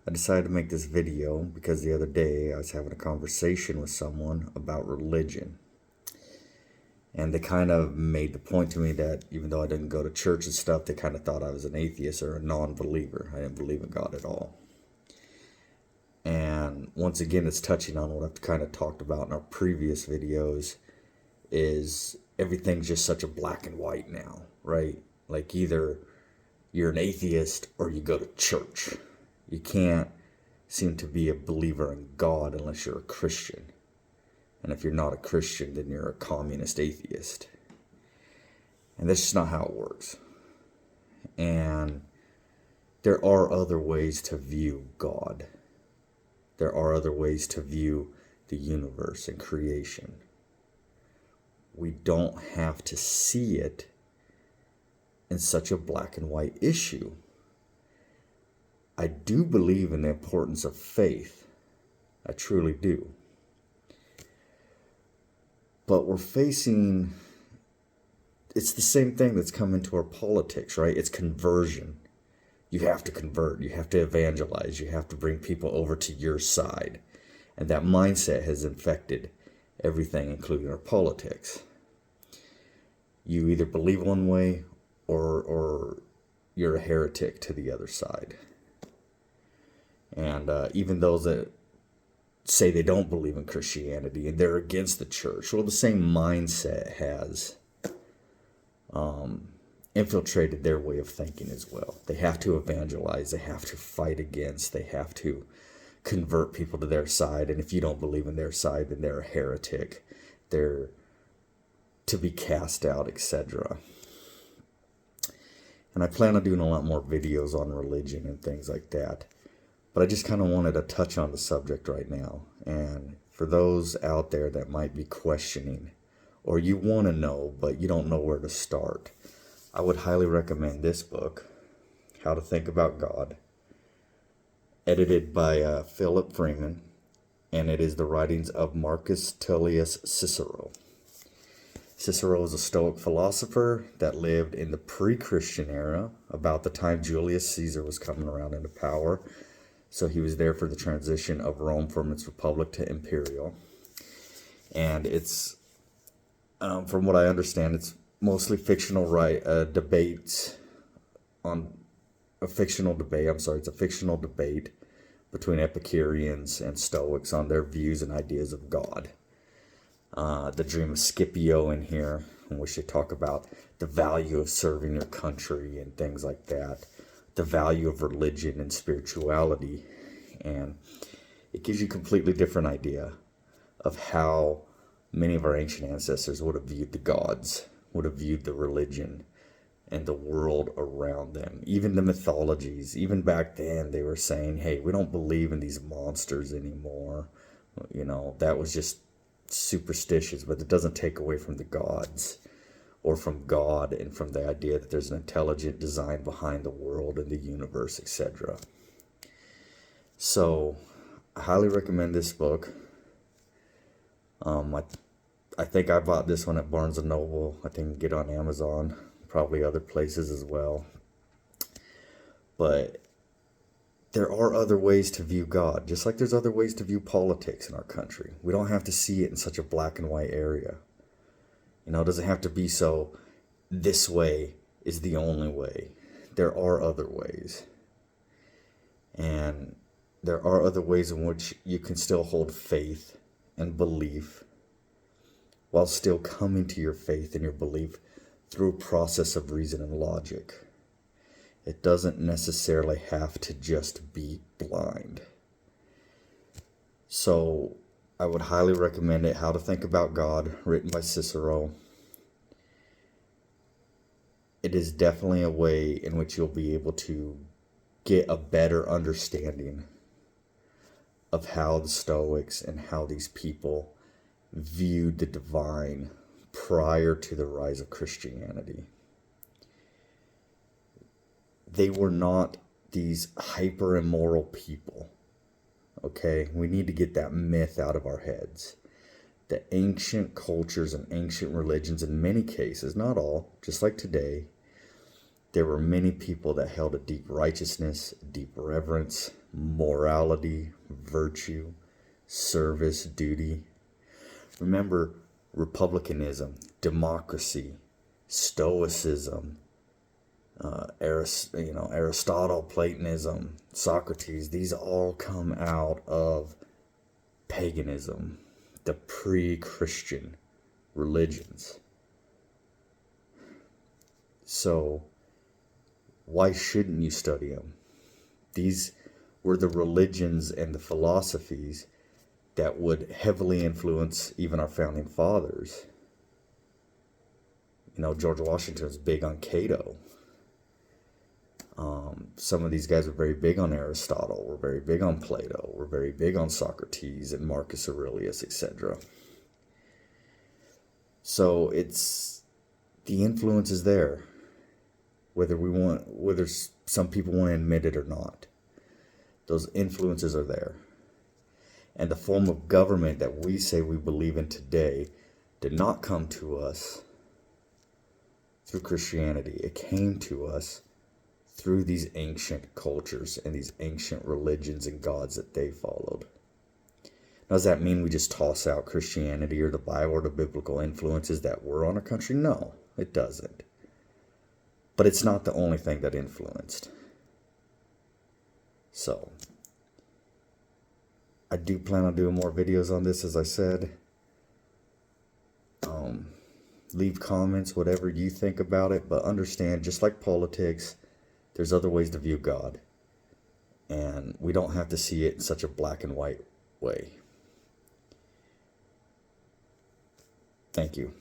I decided to make this video because the other day I was having a conversation with someone about religion. And they kind of made the point to me that even though I didn't go to church and stuff, they kind of thought I was an atheist or a non-believer. I didn't believe in God at all. And once again, it's touching on what I've kind of talked about in our previous videos, is everything's just such a black and white now, right? Like either you're an atheist or you go to church. You can't seem to be a believer in God unless you're a Christian. And if you're not a Christian, then you're a communist atheist. And that's just not how it works. And there are other ways to view God. There are other ways to view the universe and creation. We don't have to see it in such a black and white issue. I do believe in the importance of faith. I truly do. But we're facing, it's the same thing that's come into our politics, right? It's conversion. You have to convert. You have to evangelize. You have to bring people over to your side. And that mindset has infected everything, including our politics. You either believe one way or you're a heretic to the other side. And even those that say they don't believe in Christianity and they're against the church, well, the same mindset has infiltrated their way of thinking as well. They have to evangelize. They have to fight against. They have to convert people to their side. And if you don't believe in their side, then they're a heretic. They're to be cast out, etc. And I plan on doing a lot more videos on religion and things like that. But I just kind of wanted to touch on the subject right now. And for those out there that might be questioning, or you want to know, but you don't know where to start, I would highly recommend this book, How to Think About God, edited by Philip Freeman, and it is the writings of Marcus Tullius Cicero. Cicero was a Stoic philosopher that lived in the pre-Christian era, about the time Julius Caesar was coming around into power. So he was there for the transition of Rome from its republic to imperial. And it's, from what I understand, it's mostly fictional, debates on a fictional debate. It's a fictional debate between Epicureans and Stoics on their views and ideas of God. The dream of Scipio in here, in which they talk about the value of serving your country and things like that. The value of religion and spirituality, and it gives you a completely different idea of how many of our ancient ancestors would have viewed the gods, would have viewed the religion and the world around them. Even the mythologies, even back then they were saying, hey, we don't believe in these monsters anymore. You know, that was just superstitious, but it doesn't take away from the gods, or from God, and from the idea that there's an intelligent design behind the world and the universe, etc. So, I highly recommend this book. I think I bought this one at Barnes & Noble. I think you can get it on Amazon, probably other places as well. But there are other ways to view God, just like there's other ways to view politics in our country. We don't have to see it in such a black and white area. You know, it doesn't have to be so, this way is the only way. There are other ways. And there are other ways in which you can still hold faith and belief while still coming to your faith and your belief through a process of reason and logic. It doesn't necessarily have to just be blind. So, I would highly recommend it, How to Think About God, written by Cicero. It is definitely a way in which you'll be able to get a better understanding of how the Stoics and how these people viewed the divine prior to the rise of Christianity. They were not these hyper immoral people. Okay, we need to get that myth out of our heads. The ancient cultures and ancient religions, in many cases, not all, just like today, there were many people that held a deep righteousness, deep reverence, morality, virtue, service, duty. Remember, republicanism, democracy, stoicism, Aristotle, Platonism, Socrates, these all come out of paganism, the pre-Christian religions. So why shouldn't you study them? These were the religions and the philosophies that would heavily influence even our founding fathers. George Washington was big on Cato. Some of these guys were very big on Aristotle, were very big on Plato, were very big on Socrates and Marcus Aurelius, etc. So the influence is there, whether some people want to admit it or not. Those influences are there. And the form of government that we say we believe in today did not come to us through Christianity. It came to us through these ancient cultures and these ancient religions and gods that they followed. Now, does that mean we just toss out Christianity or the Bible or the biblical influences that were on our country? No, it doesn't. But it's not the only thing that influenced. So, I do plan on doing more videos on this, as I said. Leave comments, whatever you think about it, but understand, just like politics, there's other ways to view God. And we don't have to see it in such a black and white way. Thank you.